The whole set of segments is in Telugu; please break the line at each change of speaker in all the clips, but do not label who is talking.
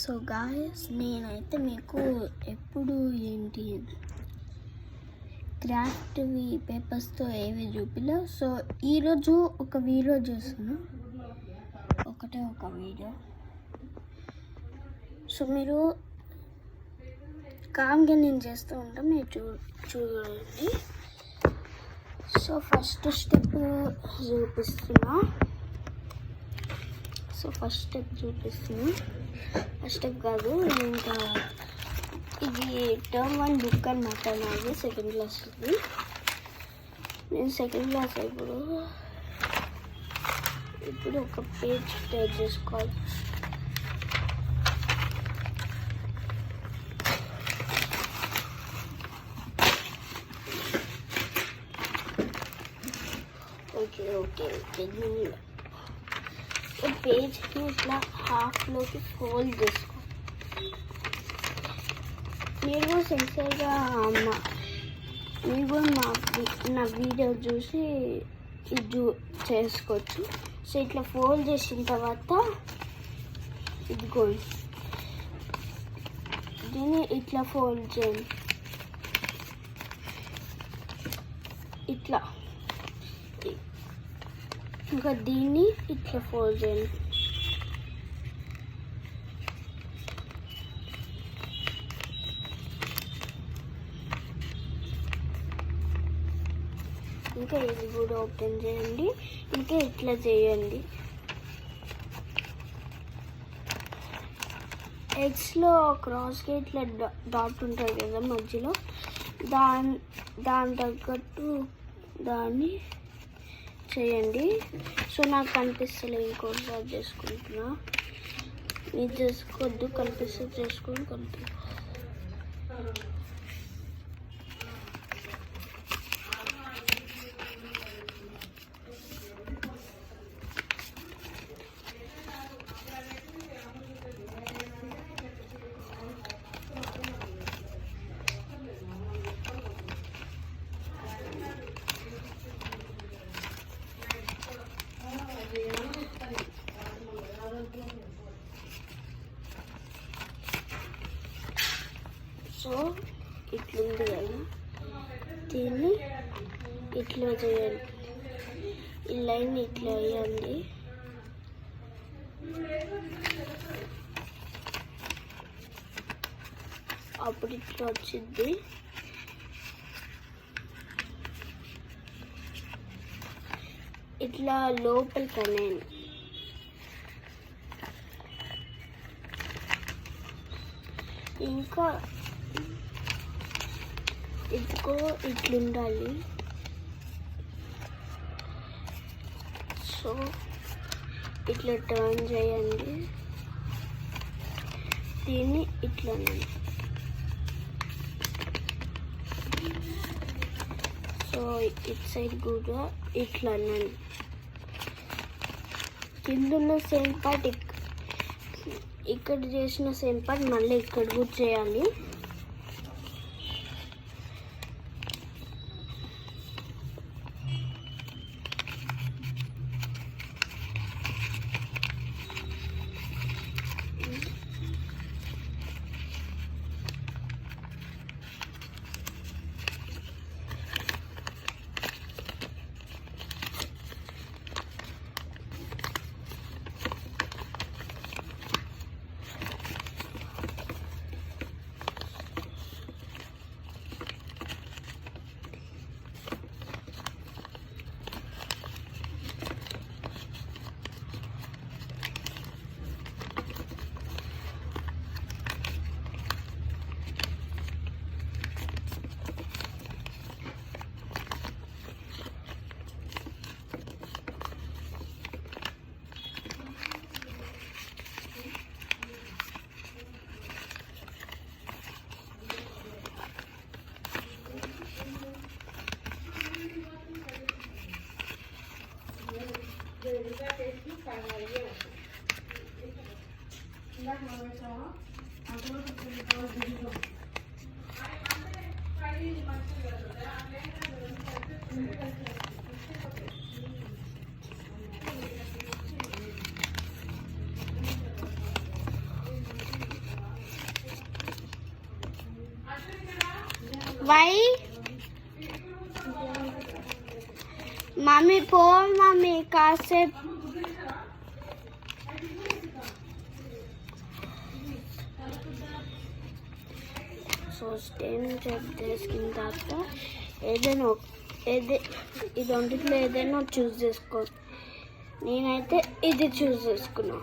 సో గాయస్, నేనైతే మీకు ఎప్పుడు ఏంటి క్రాఫ్ట్వి పేపర్స్తో ఏవి చూపిలా. సో ఈరోజు ఒక వీడియో చేస్తున్నా, ఒక వీడియో. సో మీరు కామ్గా నేను చేస్తూ ఉంటాం, మీరు చూడండి. సో ఫస్ట్ స్టెప్ చూపిస్తున్నా. ఫస్ట్ స్టెప్ కాదు, ఇంకా ఇది టర్మ్ 1 బుక్ అనమాట. నాది సెకండ్ క్లాస్ది. నేను సెకండ్ క్లాస్ ఇప్పుడు ఒక పేజ్ టైప్ చేసుకోవాలి. ఓకే పేజ్కి ఇట్లా హాఫ్లోకి ఫోల్డ్ చేసుకో. మీరు సిన్సియర్గా మీరు నా వీడియో చూసి ఇది చేసుకోవచ్చు. సో ఇట్లా ఫోల్డ్ చేసిన తర్వాత ఇదిగోండి, దీన్ని ఇట్లా ఫోల్డ్ చేయండి. ఇట్లా ఇంకా దీన్ని ఇట్లా ఫోల్డ్ చేయండి. ఇంకా ఇది కూడా ఓపెన్ చేయండి. ఇంకా ఇట్లా చేయండి. ఎగ్స్లో క్రాస్గా ఇట్లా డాట్ ఉంటుంది కదా మధ్యలో, దాని తగ్గట్టు దాన్ని చేయండి. సో నాకు కనిపిస్తలే, ఇంకోసారి చేసుకుంటున్నా. మీరు చేసుకోవద్దు, కనిపిస్తే చేసుకొని కనిపిస్తుంది. సో ఇట్లుంది కదా, దీన్ని ఇట్లా చేయండి. ఈ లైన్ ఇట్లా వేయండి. అప్పుడు ఇట్లా వచ్చింది. ఇట్లా లోపలికి అనేయండి. ఇంకా ఇదిగో ఇట్లుండాలి. సో ఇట్లా టర్న్ చేయండి. దీన్ని ఇట్లా సో ఇటు సైడ్ కూడా ఇట్లా కింద సేమ్ పార్ట్ ఇక్కడ చేసిన సేమ్ పార్ట్ మళ్ళీ ఇక్కడ కూడా చేయాలి. వై మమ్మీ పో మమ్మీ కాసేపు సో స్టెమ్ చేసుకున్న తర్వాత ఏదైనా ఈ రెండిట్లో ఏదైనా చూస్ చేసుకో. నేనైతే ఇది చూస్ చేసుకున్నా.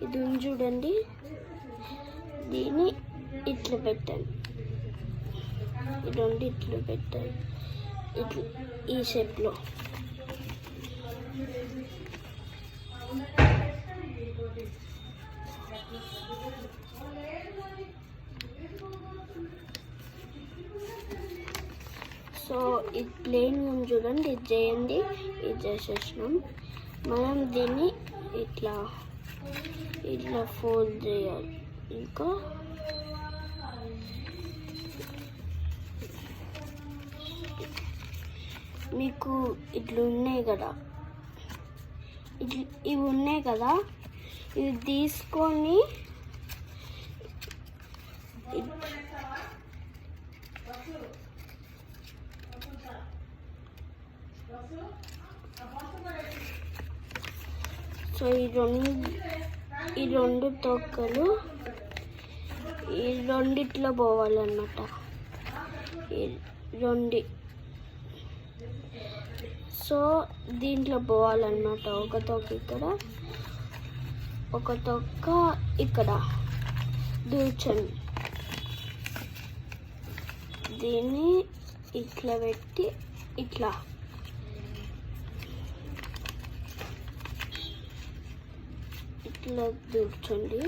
ఇది ఉంది చూడండి, దీన్ని ఇట్లా పెట్టాను, ఈ రెండు ఇట్లా పెట్టాను, ఇట్లా ఈ షేప్లో. సో ఇది ప్లేన్ ఉంది చూడండి, ఇది చేయండి, ఇది చేసేసినాం. మనం దీన్ని ఇట్లా ఇట్లా ఫోల్డ్ చేయాలి. ఇంకా మీకు ఇట్లా ఉన్నాయి కదా, ఇవి ఉన్నాయి కదా, ఇవి తీసుకొని సో ఈ రెండు తొక్కలు ఈ రెండిట్లో పోవాలన్నమాట. ఈ రెండు సో దీంట్లో పోవాలన్నమాట. ఒక తొక్క ఇక్కడ, ఒక తొక్క ఇక్కడ దూర్చండి. దీన్ని ఇట్లా పెట్టి ఇట్లా ఇట్లా దూర్చండి.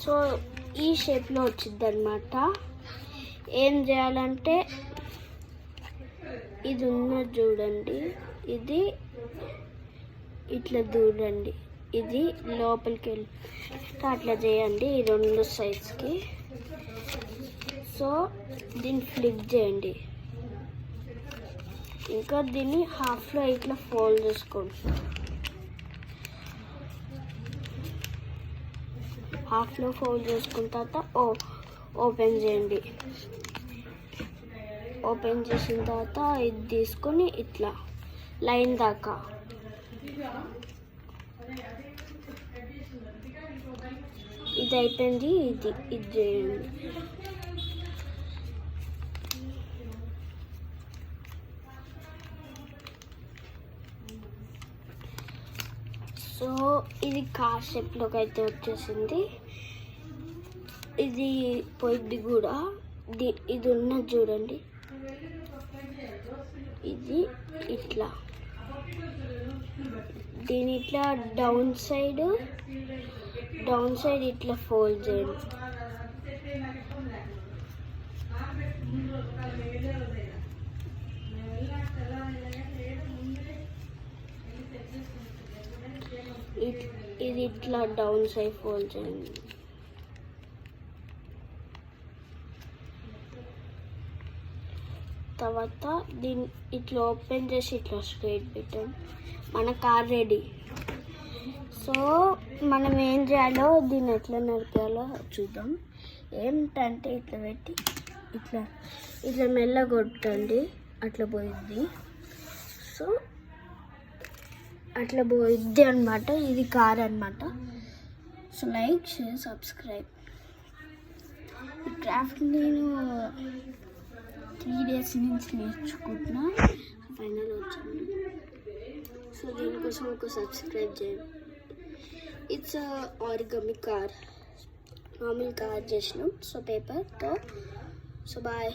సో ఈ షేప్లో వచ్చింది అనమాట. ఏం చేయాలంటే ఇది ఉన్నది చూడండి, ఇది ఇట్లా దూరండి, ఇది లోపలికి వెళ్ళి అట్లా చేయండి ఈ రెండు సైడ్స్కి. సో దీన్ని ఫ్లిప్ చేయండి. ఇంకా దీన్ని హాఫ్లో ఇట్లా ఫోల్డ్ చేసుకోండి. హాఫ్లో ఫోల్డ్ చేసుకున్న తర్వాత ఓపెన్ చేయండి. ఓపెన్ చేసిన తర్వాత ఇది తీసుకొని ఇట్లా లైన్ దాకా ఇది అయిపోయింది. ఇది చేయండి. సో ఇది కార్ షేప్లోకి అయితే వచ్చేసింది. ఇది పోయింది కూడా. ఇది ఉన్నది చూడండి, ఇది ఇట్లా దీని ఇట్లా డౌన్ సైడ్ ఇట్లా ఫోల్డ్ చేయండి. ఇది ఇట్లా డౌన్ సైడ్ ఫోల్డ్ చేయండి. తర్వాత దీన్ని ఇట్లా ఓపెన్ చేసి ఇట్లా స్ట్రైట్ పెట్టండి. మన కార్ రెడీ. సో మనం ఏం చేయాలో, దీన్ని ఎట్లా నడిపాలో చూద్దాం. ఏంటంటే ఇట్లా పెట్టి ఇట్లా మెల్ల కొట్టండి, అట్లా పోయిద్ది. సో అట్లా పోయిద్ది అనమాట. ఇది కార్ అనమాట. So like, share, subscribe. ఈ క్రాఫ్ట్ నేను 3 days నుంచి నేర్చుకుంటున్నా, ఫైనల్ వచ్చింది. సో దీనికోసం ఒక సబ్స్క్రైబ్ చేయండి. It's origami car. మామూలు కార్ చేసినాం సో పేపర్తో. So bye.